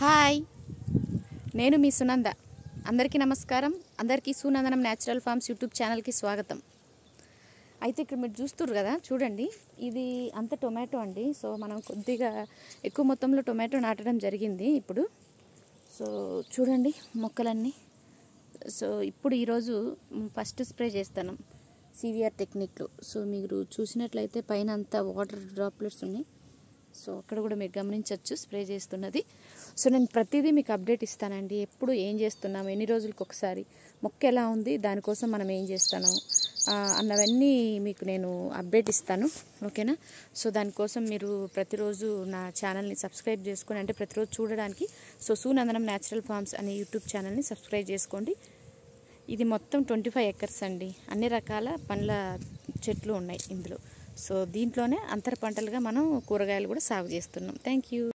Hi, నేను మీ సునంద. అందరికీ నమస్కారం. అందరికీ సునందనం న్యాచురల్ ఫార్మ్స్ యూట్యూబ్ ఛానల్కి స్వాగతం. అయితే ఇక్కడ మీరు చూస్తున్నారు కదా, చూడండి, ఇది అంత టొమాటో అండి. సో మనం కొద్దిగా ఎక్కువ మొత్తంలో టొమాటో నాటడం జరిగింది ఇప్పుడు. సో చూడండి మొక్కలన్నీ. సో ఇప్పుడు ఈరోజు ఫస్ట్ స్ప్రే చేస్తాను సివిఆర్ టెక్నిక్లో. సో మీరు చూసినట్లయితే పైన అంతా వాటర్ డ్రాప్లెట్స్ ఉన్నాయి. సో అక్కడ కూడా మీరు గమనించవచ్చు స్ప్రే చేస్తున్నది. సో నేను ప్రతిదీ మీకు అప్డేట్ ఇస్తానండి. ఎప్పుడు ఏం చేస్తున్నాము, ఎన్ని రోజులకు ఒకసారి, మొక్క ఎలా ఉంది, దానికోసం మనం ఏం చేస్తాను అన్నవన్నీ మీకు నేను అప్డేట్ ఇస్తాను, ఓకేనా. సో దానికోసం మీరు ప్రతిరోజు నా ఛానల్ని సబ్స్క్రైబ్ చేసుకొని, అంటే ప్రతిరోజు చూడడానికి సో సునందనం న్యాచురల్ ఫార్మ్స్ అనే యూట్యూబ్ ఛానల్ని సబ్స్క్రైబ్ చేసుకోండి. ఇది మొత్తం 25 ఎకర్స్ అండి. అన్ని రకాల పండ్ల చెట్లు ఉన్నాయి ఇందులో. సో దీంట్లోనే అంతర పంటలుగా మనం కూరగాయలు కూడా సాగు చేస్తున్నాం. Thank you.